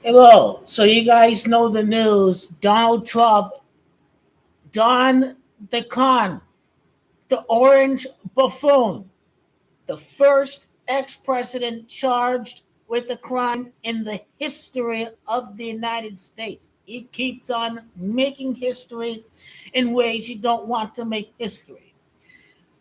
Hello. So you guys know the news. Donald Trump, Don the Con, the orange buffoon, the first ex-president charged with a crime in the history of the United States. He keeps on making history in ways you don't want to make history.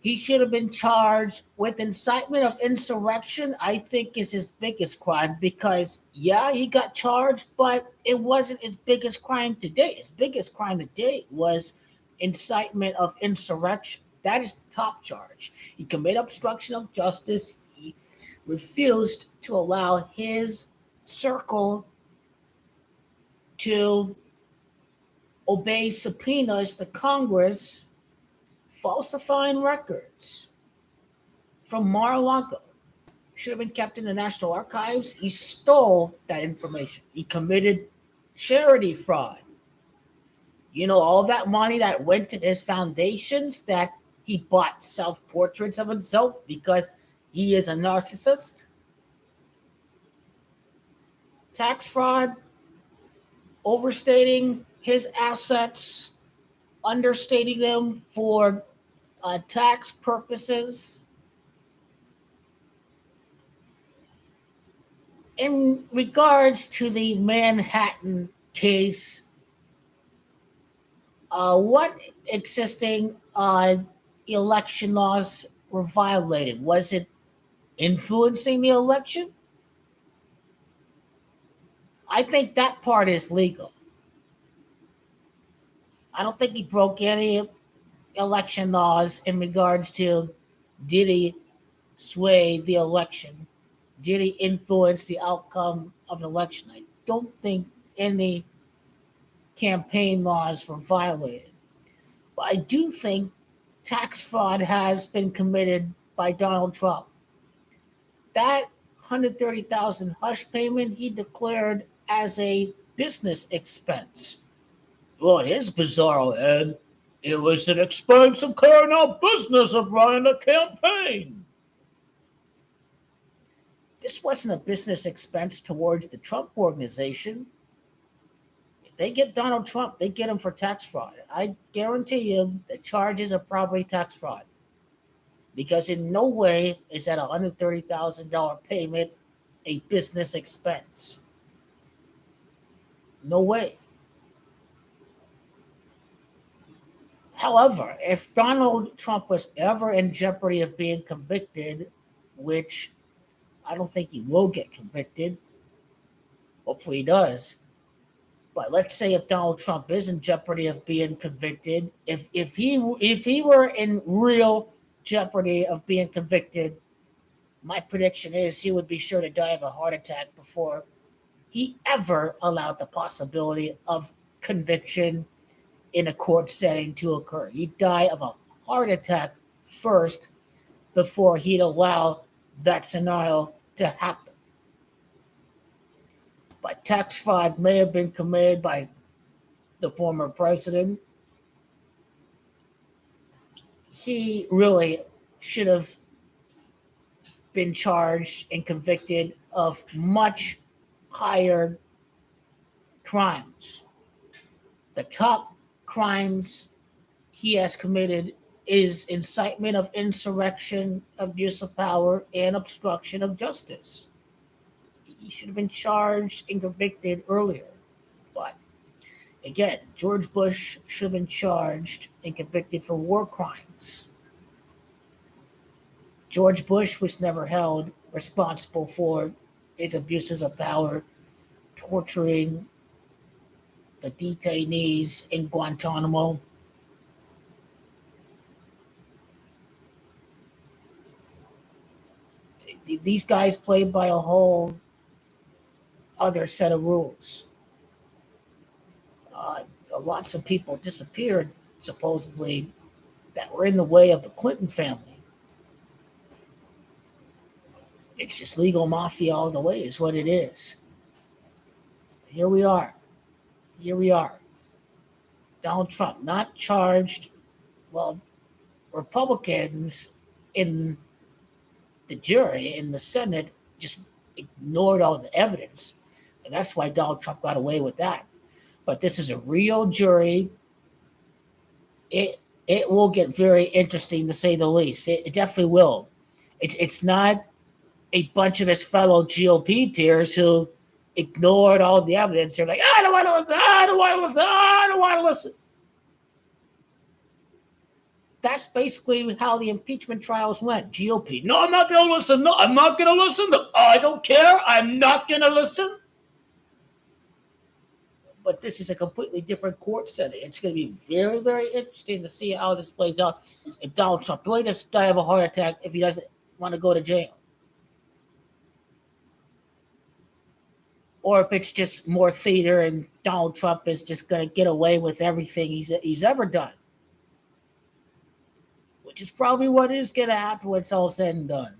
He should have been charged with incitement of insurrection, I think is his biggest crime because, yeah, he got charged, but it wasn't his biggest crime today. His biggest crime today was incitement of insurrection. That is the top charge. He committed obstruction of justice. He refused to allow his circle to obey subpoenas to Congress, falsifying records from Mar-a-Lago. Should have been kept in the National Archives. He stole that information. He committed charity fraud. You know, all that money that went to his foundations that he bought self portraits of himself because he is a narcissist. Tax fraud, overstating his assets, understating them for tax purposes. In regards to the Manhattan case, what existing election laws were violated? Was it influencing the election? I think that part is legal. I don't think he broke any election laws in regards to did he sway the election? Did he influence the outcome of an election? I don't think any campaign laws were violated. But I do think tax fraud has been committed by Donald Trump. That 130,000 hush payment he declared as a business expense. Well, it is bizarre, Ed. It was an expense of carrying out business of running a campaign. This wasn't a business expense towards the Trump organization. If they get Donald Trump, they get him for tax fraud. I guarantee you the charges are probably tax fraud. Because in no way is that $130,000 payment a business expense. No way. However, if Donald Trump was ever in jeopardy of being convicted, which I don't think he will get convicted, hopefully he does. But let's say if Donald Trump is in jeopardy of being convicted, if he were in real jeopardy of being convicted, my prediction is he would be sure to die of a heart attack before he ever allowed the possibility of conviction in a court setting to occur. He'd die of a heart attack first before he'd allow that scenario to happen. But tax fraud may have been committed by the former president. He really should have been charged and convicted of much higher crimes. The top crimes he has committed is incitement of insurrection, abuse of power, and obstruction of justice. He should have been charged and convicted earlier. But again, George Bush should have been charged and convicted for war crimes. George Bush was never held responsible for his abuses of power, torturing the detainees in Guantanamo. These guys played by a whole other set of rules. Uh, Lots of people disappeared, supposedly, that were in the way of the Clinton family. It's just legal mafia all the way, is what it is. Here we are. Here we are. Donald Trump not charged. Well, Republicans in the jury in the Senate just ignored all the evidence. And that's why Donald Trump got away with that. But this is a real jury. It will get very interesting, to say the least. It definitely will. It's not a bunch of his fellow GOP peers who ignored all the evidence. They're like, I don't want to listen. I don't want to listen. I don't want to listen. That's basically how the impeachment trials went. GOP, no, I'm not going to listen. No, I'm not going to listen. No, I don't care. I'm not going to listen. But this is a completely different court setting. It's going to be very, very interesting to see how this plays out. If Donald Trump really does die of a heart attack, if he doesn't want to go to jail, or if it's just more theater and Donald Trump is just going to get away with everything he's ever done, which is probably what is going to happen when it's all said and done.